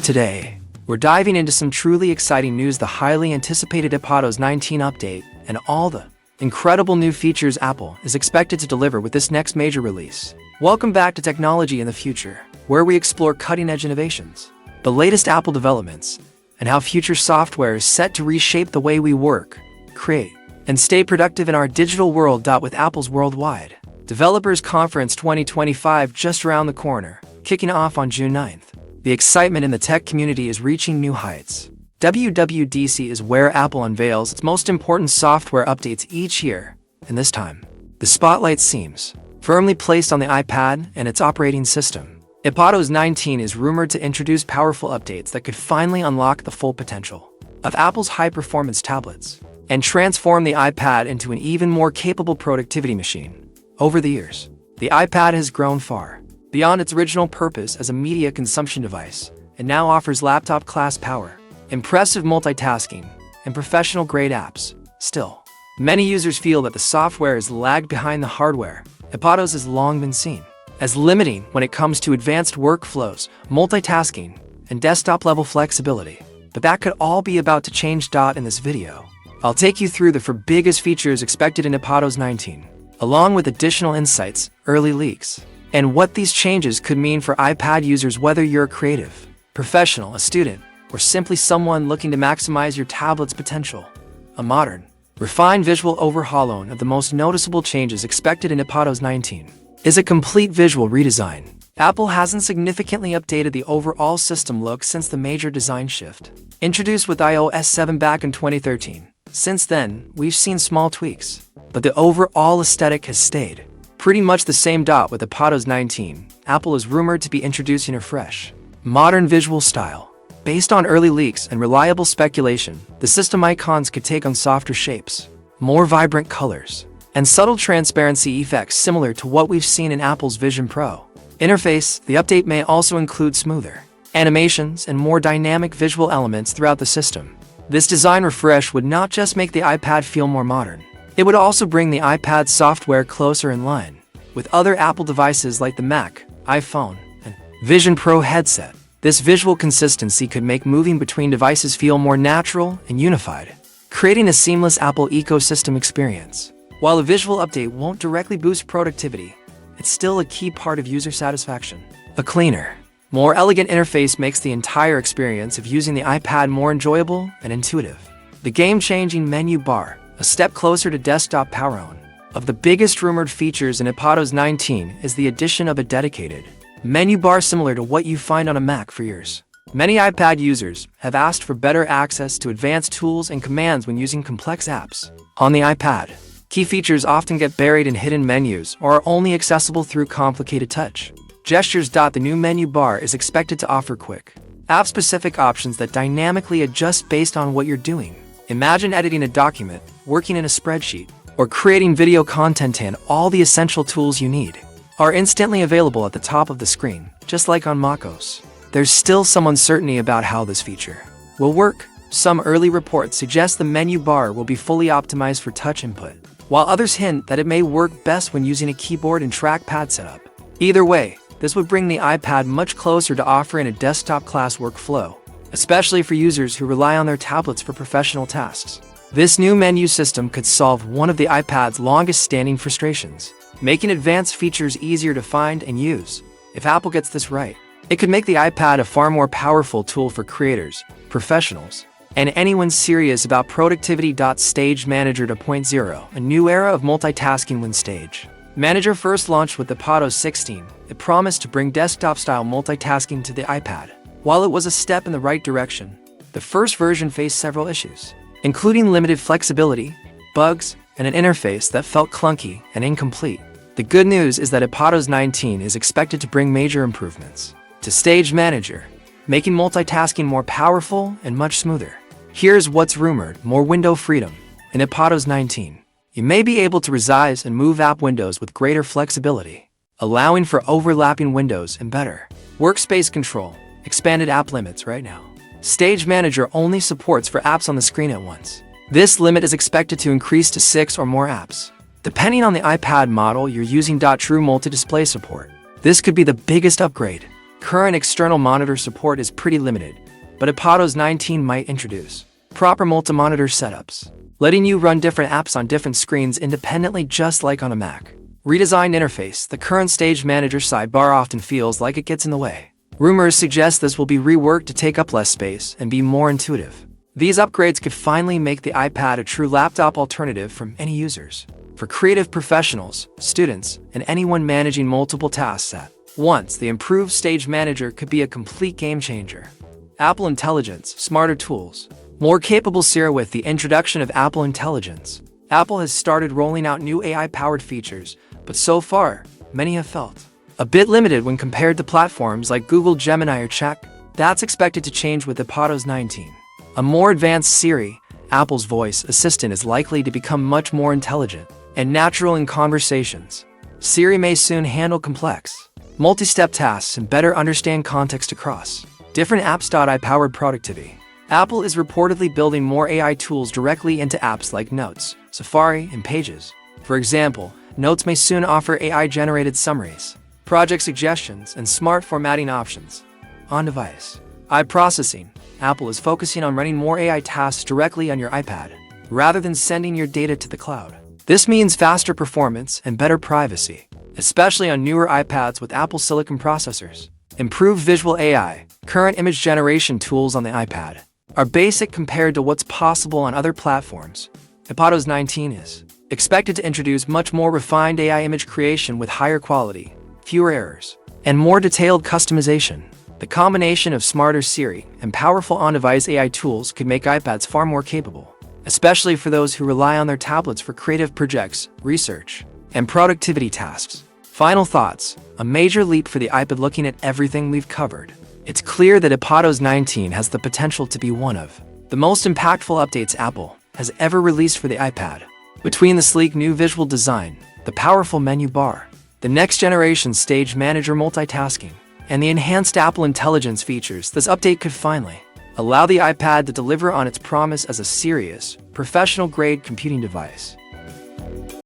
Today, we're diving into some truly exciting news: the highly anticipated Ipados 19 update and all the incredible new features Apple is expected to deliver with this next major release. Welcome back to Technology in the Future, where we explore cutting-edge innovations, the latest Apple developments, and how future software is set to reshape the way we work, create, and stay productive in our digital world. With Apple's Worldwide Developers Conference 2025 just around the corner, kicking off on June 9th. The excitement in the tech community is reaching new heights. Wwdc is where Apple unveils its most important software updates each year, and this time, the spotlight seems firmly placed on the iPad and its operating system. Ipados 19 is rumored to introduce powerful updates that could finally unlock the full potential of Apple's high-performance tablets and transform the iPad into an even more capable productivity machine. Over the years, the iPad has grown far beyond its original purpose as a media consumption device, and now offers laptop-class power, impressive multitasking, and professional-grade apps. Still, many users feel that the software is lagged behind the hardware. Ipados has long been seen as limiting when it comes to advanced workflows, multitasking, and desktop-level flexibility. But that could all be about to change. In this video, I'll take you through the biggest features expected in Ipados 19, along with additional insights, early leaks, and what these changes could mean for iPad users. Whether you're a creative, professional, a student, or simply someone looking to maximize your tablet's potential, a modern, refined visual overhaul of the most noticeable changes expected in Ipados 19 is a complete visual redesign. Apple hasn't significantly updated the overall system look since the major design shift introduced with iOS 7 back in 2013. Since then, we've seen small tweaks, but the overall aesthetic has stayed pretty much the same. With Ipados 19, Apple is rumored to be introducing a fresh, modern visual style. Based on early leaks and reliable speculation, the system icons could take on softer shapes, more vibrant colors, and subtle transparency effects similar to what we've seen in Apple's Vision Pro interface. The update may also include smoother animations and more dynamic visual elements throughout the system. This design refresh would not just make the iPad feel more modern, it would also bring the iPad software closer in line with other Apple devices like the Mac, iPhone, and Vision Pro headset. This visual consistency could make moving between devices feel more natural and unified, creating a seamless Apple ecosystem experience. While a visual update won't directly boost productivity, it's still a key part of user satisfaction. A cleaner, more elegant interface makes the entire experience of using the iPad more enjoyable and intuitive. The game-changing menu bar, a step closer to desktop power. One of the biggest rumored features in Ipados 19 is the addition of a dedicated menu bar similar to what you find on a Mac. For years, many iPad users have asked for better access to advanced tools and commands when using complex apps. On the iPad, key features often get buried in hidden menus or are only accessible through complicated touch gestures. The new menu bar is expected to offer quick, app-specific options that dynamically adjust based on what you're doing. Imagine editing a document, working in a spreadsheet, or creating video content, and all the essential tools you need are instantly available at the top of the screen, just like on macOS. There's still some uncertainty about how this feature will work. Some early reports suggest the menu bar will be fully optimized for touch input, while others hint that it may work best when using a keyboard and trackpad setup. Either way, this would bring the iPad much closer to offering a desktop-class workflow, especially for users who rely on their tablets for professional tasks. This new menu system could solve one of the iPad's longest-standing frustrations, making advanced features easier to find and use. If Apple gets this right, it could make the iPad a far more powerful tool for creators, professionals, and anyone serious about productivity. Stage Manager 2.0, a new era of multitasking. When Stage Manager first launched with Ipados 16, it promised to bring desktop-style multitasking to the iPad. While it was a step in the right direction, the first version faced several issues, including limited flexibility, bugs, and an interface that felt clunky and incomplete. The good news is that Ipados 19 is expected to bring major improvements to Stage Manager, making multitasking more powerful and much smoother. Here's what's rumored: more window freedom. In Ipados 19, you may be able to resize and move app windows with greater flexibility, allowing for overlapping windows and better workspace control. Expanded app limits. Right now, Stage Manager only supports 4 apps on the screen at once. This limit is expected to increase to 6 or more apps, depending on the iPad model you're using. True multi-display support. This could be the biggest upgrade. Current external monitor support is pretty limited, but Ipados 19 might introduce proper multi-monitor setups, letting you run different apps on different screens independently just like on a Mac. Redesigned interface. The current Stage Manager sidebar often feels like it gets in the way. Rumors suggest this will be reworked to take up less space and be more intuitive. These upgrades could finally make the iPad a true laptop alternative for many users. For creative professionals, students, and anyone managing multiple tasks at once, the improved Stage Manager could be a complete game changer. Apple Intelligence, smarter tools, more capable Siri. With the introduction of Apple Intelligence, Apple has started rolling out new AI-powered features, but so far, many have felt a bit limited when compared to platforms like Google Gemini or Chat. That's expected to change with Ipados 19. A more advanced Siri, Apple's voice assistant, is likely to become much more intelligent and natural in conversations. Siri may soon handle complex, multi-step tasks and better understand context across different apps. AI-powered productivity. Apple is reportedly building more AI tools directly into apps like Notes, Safari, and Pages. For example, Notes may soon offer AI-generated summaries, project suggestions, and smart formatting options. On-device processing. Apple is focusing on running more AI tasks directly on your iPad, rather than sending your data to the cloud. This means faster performance and better privacy, especially on newer iPads with Apple Silicon processors. Improved visual AI. Current image generation tools on the iPad are basic compared to what's possible on other platforms. Ipados 19 is expected to introduce much more refined AI image creation with higher quality, fewer errors, and more detailed customization. The combination of smarter Siri and powerful on-device AI tools could make iPads far more capable, especially for those who rely on their tablets for creative projects, research, and productivity tasks. Final thoughts. A major leap for the iPad. Looking at everything we've covered, it's clear that Ipados 19 has the potential to be one of the most impactful updates Apple has ever released for the iPad. Between the sleek new visual design, the powerful menu bar, the next-generation Stage Manager multitasking, and the enhanced Apple Intelligence features, this update could finally allow the iPad to deliver on its promise as a serious, professional-grade computing device.